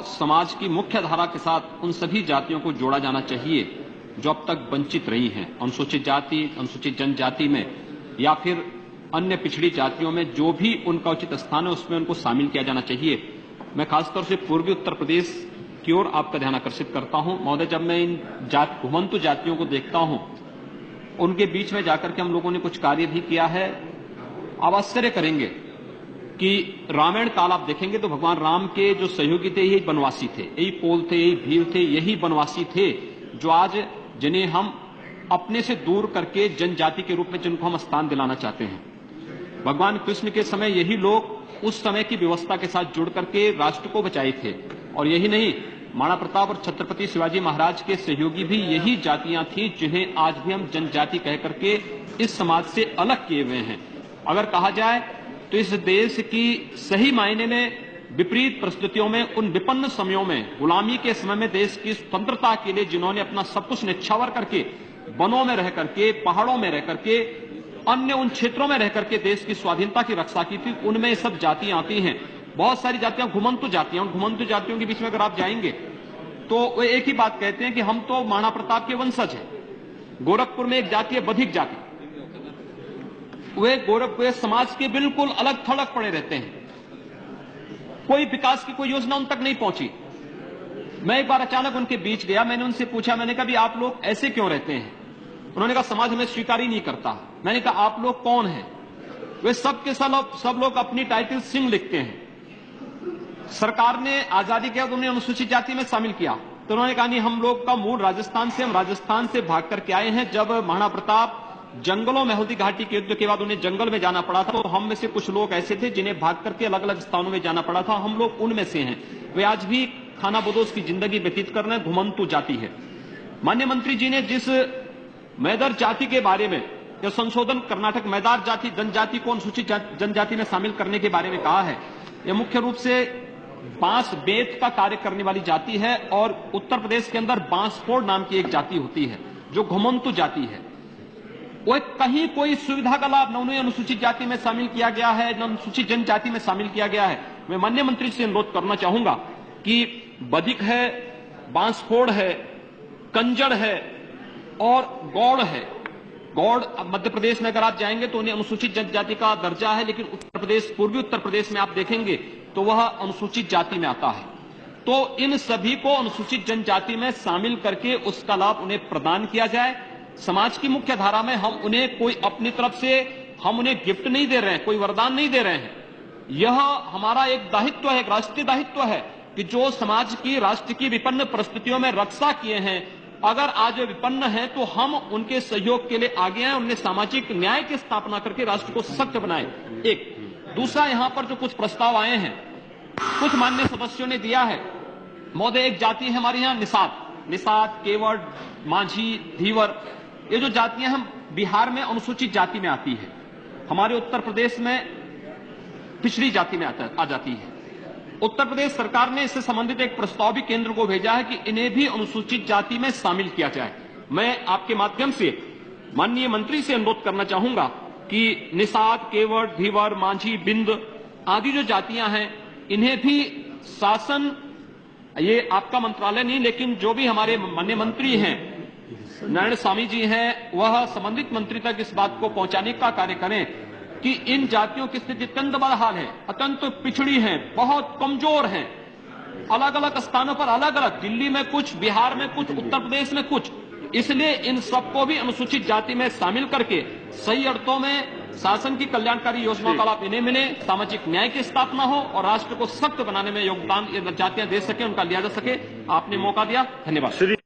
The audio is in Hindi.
और समाज की मुख्य धारा के साथ उन सभी जातियों को जोड़ा जाना चाहिए जो अब तक वंचित रही हैं। अनुसूचित जाति, अनुसूचित जनजाति में या फिर अन्य पिछड़ी जातियों में जो भी उनका उचित स्थान है उसमें उनको शामिल किया जाना चाहिए। मैं खासतौर से पूर्वी उत्तर प्रदेश की ओर आपका ध्यान आकर्षित करता हूं। महोदय, जब मैं इन घुमंतु जातियों को देखता हूं, उनके बीच में जाकर के हम लोगों ने कुछ कार्य भी किया है। आप आश्चर्य करेंगे कि रामायण काल आप देखेंगे तो भगवान राम के जो सहयोगी थे यही वनवासी थे, यही पोल थे, यही भील थे, यही वनवासी थे जो आज जिन्हें हम अपने से दूर करके जनजाति के रूप में जिनको हम स्थान दिलाना चाहते हैं। भगवान कृष्ण के समय यही लोग उस समय की व्यवस्था के साथ जुड़ करके राष्ट्र को बचाए थे। और यही नहीं, महाराणा प्रताप और छत्रपति शिवाजी महाराज के सहयोगी भी यही जातियां थी जिन्हें आज भी हम जनजाति कह करके इस समाज से अलग किए हुए हैं। अगर कहा जाए तो इस देश की सही मायने में विपरीत परिस्थितियों में, उन विपन्न समयों में, गुलामी के समय में देश की स्वतंत्रता के लिए जिन्होंने अपना सब कुछ न्यौछावर करके वनों में रह करके, पहाड़ों में रह करके, अन्य उन क्षेत्रों में रह करके देश की स्वाधीनता की रक्षा की थी, उनमें सब जातियां आती हैं। बहुत सारी जातियां घुमंतु जातियां, उन घुमंतु जातियों के बीच में अगर आप जाएंगे तो वो एक ही बात कहते हैं कि हम तो महाराणा प्रताप के वंशज हैं। गोरखपुर में एक जाति है बधिक जाति, वे गोरखपुर समाज के बिल्कुल अलग थलग पड़े रहते हैं। कोई विकास की कोई योजना उन तक नहीं पहुंची। मैं एक बार अचानक उनके बीच गया, मैंने उनसे पूछा, मैंने कहा भी आप लोग ऐसे क्यों रहते हैं? उन्होंने कहा समाज हमें स्वीकार ही नहीं करता। मैंने कहा आप लोग कौन हैं? वे सब लोग अपनी टाइटल सिंह लिखते हैं। सरकार ने आजादी के बाद उन्हें अनुसूचित जाति में शामिल किया तो उन्होंने कहा नहीं, हम लोग का मूल राजस्थान से, हम राजस्थान से भाग करके आए हैं। जब महाराणा प्रताप जंगलों में हल्दी घाटी के युद्ध के बाद उन्हें जंगल में जाना पड़ा था तो हम में से कुछ लोग ऐसे थे जिन्हें भाग करके अलग अलग स्थानों में जाना पड़ा था, हम लोग उनमें से हैं। वे आज भी खाना बदोश की जिंदगी व्यतीत कर रहे हैं, घुमंतु जाति है। माननीय मंत्री जी ने जिस मैदर जाति के बारे में जो संशोधन कर्नाटक मैदार जाति जनजाति को अनुसूचित जनजाति में शामिल करने के बारे में कहा है, यह मुख्य रूप से बांस बेत का कार्य करने वाली जाति है। और उत्तर प्रदेश के अंदर बांसफोड़ नाम की एक जाति होती है जो घुमंतु जाति है। वो कहीं कोई सुविधा का लाभ न उन्हें अनुसूचित जाति में शामिल किया गया है, न अनुसूचित जनजाति में शामिल किया गया है। मैं माननीय मंत्री से अनुरोध करना चाहूंगा कि बधिक है, बांसफोड़ है, कंजड़ है और गौड़ है। गौड़ मध्य प्रदेश में अगर आप जाएंगे तो उन्हें अनुसूचित जनजाति का दर्जा है, लेकिन उत्तर प्रदेश, पूर्वी उत्तर प्रदेश में आप देखेंगे तो वह अनुसूचित जाति में आता है। तो इन सभी को अनुसूचित जनजाति में शामिल करके उसका लाभ उन्हें प्रदान किया जाए। समाज की मुख्य धारा में हम उन्हें कोई अपनी तरफ से हम उन्हें गिफ्ट नहीं दे रहे हैं, कोई वरदान नहीं दे रहे हैं। यह हमारा एक दायित्व है, एक राष्ट्रीय दायित्व है कि जो समाज की, राष्ट्र की विपन्न परिस्थितियों में रक्षा किए हैं, अगर आज वे विपन्न हैं तो हम उनके सहयोग के लिए आगे आए, उन्हें सामाजिक न्याय की स्थापना करके राष्ट्र को सशक्त बनाए। एक दूसरा, यहां पर जो कुछ प्रस्ताव आए हैं, कुछ माननीय सदस्यों ने दिया है। महोदय, एक जाति है हमारे यहाँ निषाद, केवट, माझी, धीवर, ये जो जातियां हम बिहार में अनुसूचित जाति में आती है, हमारे उत्तर प्रदेश में पिछड़ी जाति में आ जाती है। उत्तर प्रदेश सरकार ने इससे संबंधित एक प्रस्ताव भी केंद्र को भेजा है कि इन्हें भी अनुसूचित जाति में शामिल किया जाए। मैं आपके माध्यम से माननीय मंत्री से अनुरोध करना चाहूंगा कि निषाद, केवट, धीवर, माझी, बिंद आदि जो जातियां हैं, इन्हें भी शासन, ये आपका मंत्रालय नहीं लेकिन जो भी हमारे माननीय मंत्री हैं, नारायण स्वामी जी हैं, वह संबंधित मंत्री तक इस बात को पहुंचाने का कार्य करें कि इन जातियों की स्थिति अत्यंत बदहाल है, अत्यंत पिछड़ी है, बहुत कमजोर है। अलग अलग स्थानों पर अलग अलग, दिल्ली में कुछ, बिहार में कुछ, उत्तर प्रदेश में कुछ। इसलिए इन सबको भी अनुसूचित जाति में शामिल करके सही अर्थों में शासन की कल्याणकारी योजनाओं का लाभ इन्हें मिले, सामाजिक न्याय की स्थापना हो और राष्ट्र को सशक्त बनाने में योगदान ये जातियां दे सके, उनका लिया जा सके। आपने मौका दिया, धन्यवाद।